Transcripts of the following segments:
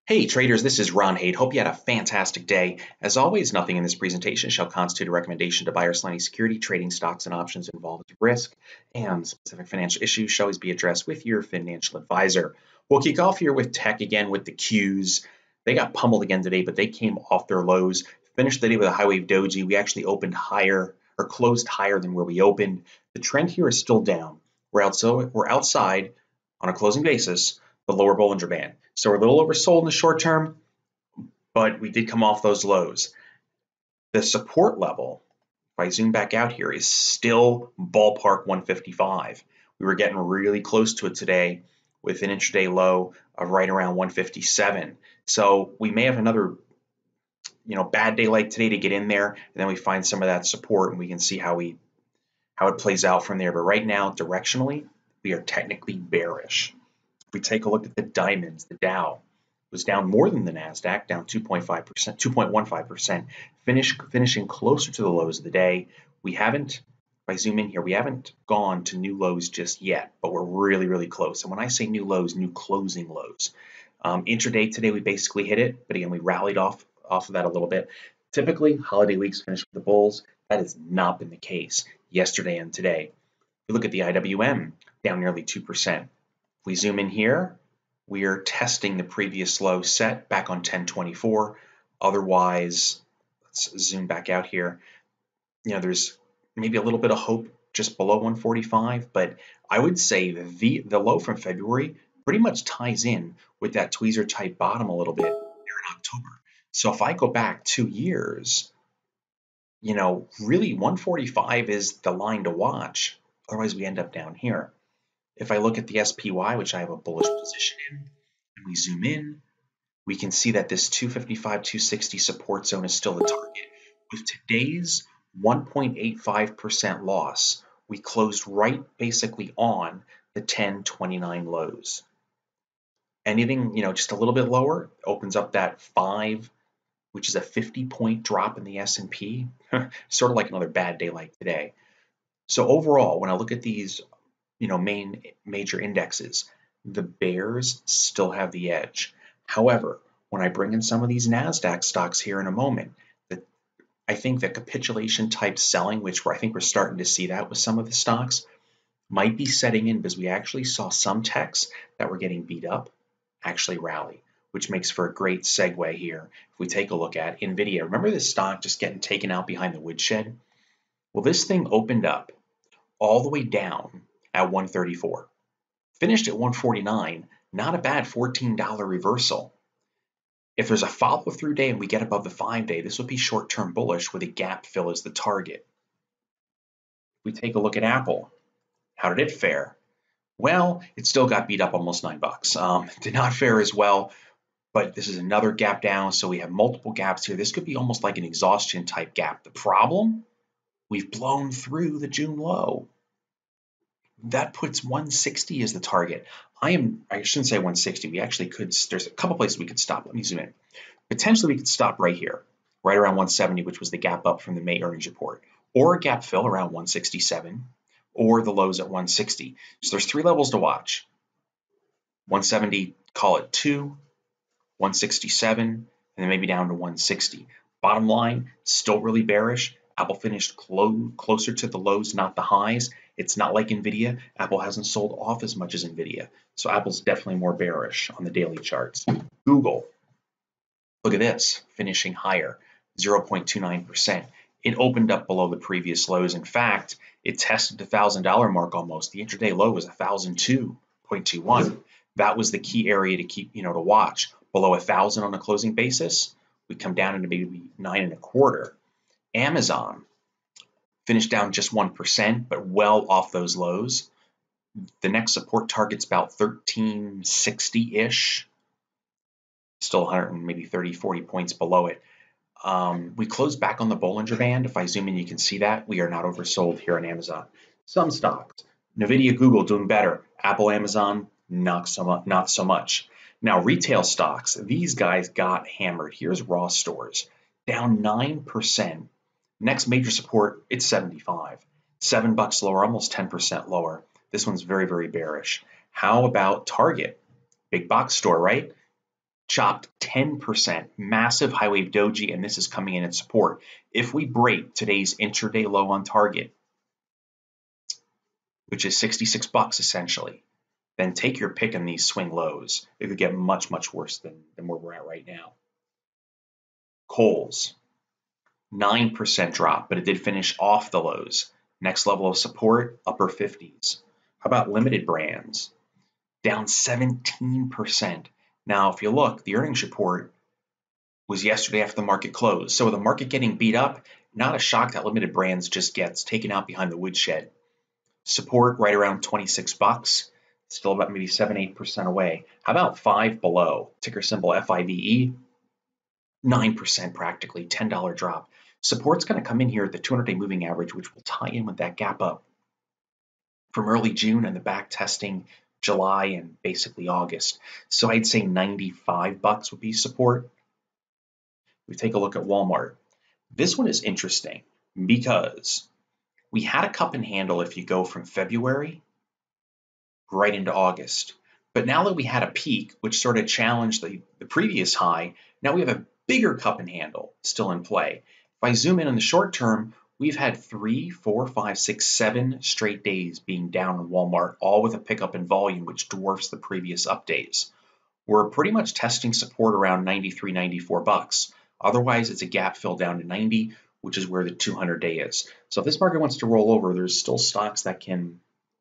Hey traders, this is Ron Haidt. Hope you had a fantastic day. As always, nothing in this presentation shall constitute a recommendation to buy or sell any security. Trading stocks and options involved risk, and specific financial issues shall always be addressed with your financial advisor. We'll kick off here with tech again with the Qs. They got pummeled again today, but they came off their lows. Finished the day with a high wave doji. We actually opened higher or closed higher than where we opened. The trend here is still down. We're outside on a closing basis the lower Bollinger Band. So we're a little oversold in the short term, but we did come off those lows. The support level, if I zoom back out here, is still ballpark 155. We were getting really close to it today with an intraday low of right around 157. So we may have another bad day like today to get in there, and then we find some of that support and we can see how it plays out from there. But right now, directionally, we are technically bearish. If we take a look at the diamonds, the Dow was down more than the NASDAQ, down 2.15%, finishing closer to the lows of the day. We haven't, if I zoom in here, we haven't gone to new lows just yet, but we're really, really close. And when I say new lows, new closing lows. Intraday today, we basically hit it, but again, we rallied off of that a little bit. Typically, holiday weeks finish with the bulls. That has not been the case yesterday and today. You look at the IWM, down nearly 2%. If we zoom in here, we are testing the previous low set back on 1024. Otherwise, let's zoom back out here. There's maybe a little bit of hope just below 145, but I would say the low from February pretty much ties in with that tweezer type bottom a little bit there in October. So if I go back 2 years, really 145 is the line to watch. Otherwise, we end up down here. If I look at the SPY, which I have a bullish position in, and we zoom in, we can see that this 255, 260 support zone is still the target. With today's 1.85% loss, we closed right basically on the 1029 lows. Anything, just a little bit lower opens up that 5, which is a 50-point drop in the S&P, sort of like another bad day like today. So overall, when I look at these major indexes, the bears still have the edge. However, when I bring in some of these NASDAQ stocks here in a moment, I think that capitulation type selling, which I think we're starting to see that with some of the stocks, might be setting in because we actually saw some techs that were getting beat up actually rally, which makes for a great segue here. If we take a look at NVDA, remember this stock just getting taken out behind the woodshed? Well, this thing opened up all the way down at 134. Finished at 149, not a bad $14 reversal. If there's a follow-through day and we get above the 5-day, this would be short-term bullish with a gap fill as the target. If we take a look at Apple, how did it fare? Well, it still got beat up almost $9. Did not fare as well, but this is another gap down, so we have multiple gaps here. This could be almost like an exhaustion type gap. The problem, we've blown through the June low. That puts 160 as the target. I shouldn't say 160. We actually could, there's a couple places we could stop. Let me zoom in. Potentially we could stop right here, right around 170, which was the gap up from the May earnings report, or a gap fill around 167, or the lows at 160. So there's 3 levels to watch. 170, call it 2, 167, and then maybe down to 160. Bottom line, still really bearish. Apple finished closer to the lows, not the highs. It's not like NVIDIA. Apple hasn't sold off as much as NVIDIA. So Apple's definitely more bearish on the daily charts. Google, look at this, finishing higher, 0.29%. It opened up below the previous lows. In fact, it tested the $1,000 mark almost. The intraday low was 1,002.21. That was the key area to keep, to watch. Below 1,000 on a closing basis, we come down into maybe 9.25. Amazon finished down just 1%, but well off those lows. The next support target's about 1360-ish. Still 100 and maybe 30, 40 points below it. We closed back on the Bollinger Band. If I zoom in, you can see that. We are not oversold here on Amazon. Some stocks, NVIDIA, Google doing better. Apple, Amazon, not so much. Now, retail stocks, these guys got hammered. Here's ROST stores, down 9%. Next major support, it's 75. $7 lower, almost 10% lower. This one's very, very bearish. How about Target? Big box store, right? chopped 10%, massive high wave doji, and this is coming in at support. If we break today's intraday low on target, which is 66 bucks essentially, then take your pick on these swing lows. It could get much, much worse than where we're at right now. Coals, 9% drop, but it did finish off the lows. Next level of support, upper 50s. How about limited brands? Down 17%. Now, if you look, the earnings report was yesterday after the market closed. So with the market getting beat up, not a shock that limited brands just gets taken out behind the woodshed. Support right around 26 bucks, still about maybe 7-8% away. How about Five Below, ticker symbol FIBE, 9% practically, $10 drop. Support's going to come in here at the 200-day moving average, which will tie in with that gap up from early June and the back testing July and basically August. So I'd say 95 bucks would be support. We take a look at Walmart. This one is interesting because we had a cup and handle if you go from February right into August. But now that we had a peak, which sort of challenged the previous high, now we have a bigger cup and handle still in play. If I zoom in on the short term, we've had 3, 4, 5, 6, 7 straight days being down in Walmart, all with a pickup in volume, which dwarfs the previous up days. We're pretty much testing support around 93, 94 bucks. Otherwise, it's a gap fill down to 90, which is where the 200-day is. So if this market wants to roll over, there's still stocks that can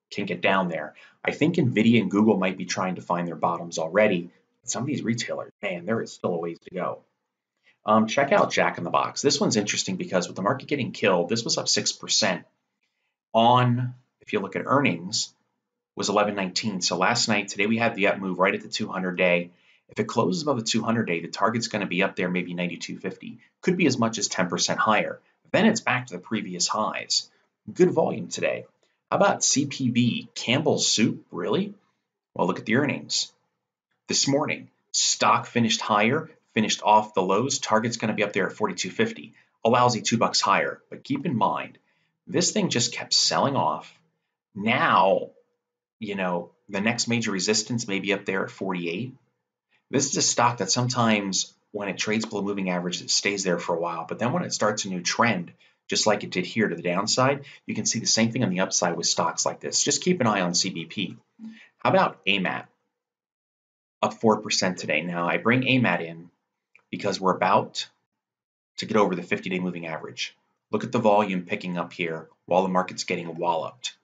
get down there. I think NVDA and Google might be trying to find their bottoms already. Some of these retailers, man, there is still a ways to go. Check out Jack in the Box. This one's interesting because with the market getting killed, this was up 6% on, if you look at earnings, was 11.19. So last night, today we had the up move right at the 200-day. If it closes above the 200-day, the target's going to be up there, maybe 92.50. Could be as much as 10% higher. Then it's back to the previous highs. Good volume today. How about CPB? Campbell's Soup, really? Well, look at the earnings. This morning, stock finished higher, finished off the lows. Target's going to be up there at 42.50. A lousy $2 higher. But keep in mind, this thing just kept selling off. Now, the next major resistance may be up there at 48. This is a stock that sometimes when it trades below moving average, it stays there for a while. But then when it starts a new trend, just like it did here to the downside, you can see the same thing on the upside with stocks like this. Just keep an eye on CBP. How about AMAT? Up 4% today. Now, I bring AMAT in because we're about to get over the 50-day moving average. Look at the volume picking up here while the market's getting walloped.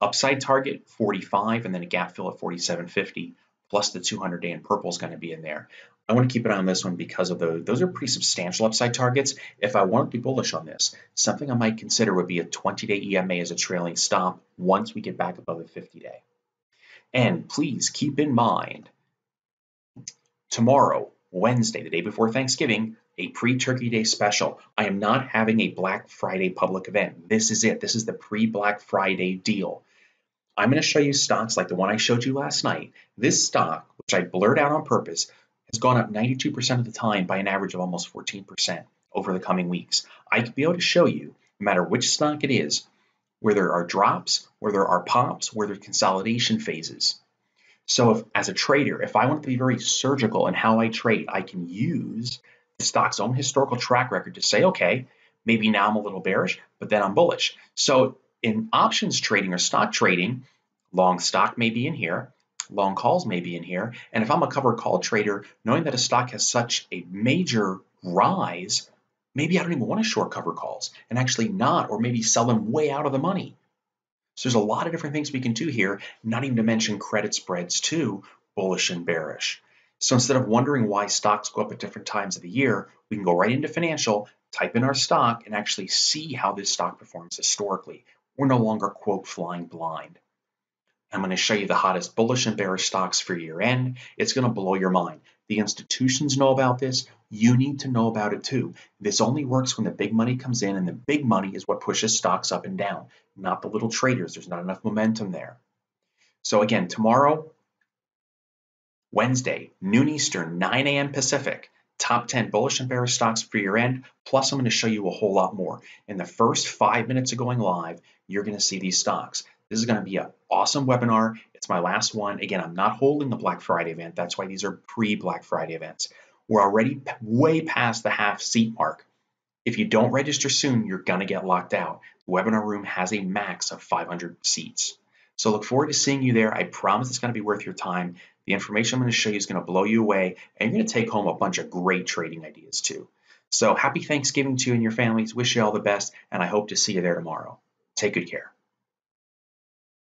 Upside target, 45, and then a gap fill at 47.50, plus the 200-day in purple is going to be in there. I want to keep an eye on this one because of those are pretty substantial upside targets. If I want to be bullish on this, something I might consider would be a 20-day EMA as a trailing stop once we get back above the 50-day. And please keep in mind, tomorrow, Wednesday, the day before Thanksgiving, a pre-Turkey Day special. I am not having a Black Friday public event. This is it. This is the pre-Black Friday deal. I'm going to show you stocks like the one I showed you last night. This stock, which I blurred out on purpose, has gone up 92% of the time by an average of almost 14% over the coming weeks. I could be able to show you, no matter which stock it is, where there are drops, where there are pops, where there are consolidation phases. So as a trader, if I want to be very surgical in how I trade, I can use the stock's own historical track record to say, okay, maybe now I'm a little bearish, but then I'm bullish. So in options trading or stock trading, long stock may be in here, long calls may be in here. And if I'm a covered call trader, knowing that a stock has such a major rise, maybe I don't even want to short cover calls and actually not, or maybe sell them way out of the money. So there's a lot of different things we can do here, not even to mention credit spreads too, bullish and bearish. So instead of wondering why stocks go up at different times of the year, we can go right into financial, type in our stock, and actually see how this stock performs historically. We're no longer, quote, flying blind. I'm going to show you the hottest bullish and bearish stocks for year end. It's going to blow your mind. The institutions know about this. You need to know about it too. This only works when the big money comes in, and the big money is what pushes stocks up and down, not the little traders. There's not enough momentum there. So again, tomorrow, Wednesday, noon Eastern, 9 a.m. Pacific, top 10 bullish and bearish stocks for year end. Plus, I'm going to show you a whole lot more. In the first 5 minutes of going live, you're going to see these stocks. This is going to be an awesome webinar. It's my last one. Again, I'm not holding the Black Friday event. That's why these are pre-Black Friday events. We're already way past the half seat mark. If you don't register soon, you're going to get locked out. The webinar room has a max of 500 seats. So look forward to seeing you there. I promise it's going to be worth your time. The information I'm going to show you is going to blow you away, and you're going to take home a bunch of great trading ideas too. So happy Thanksgiving to you and your families. Wish you all the best, and I hope to see you there tomorrow. Take good care.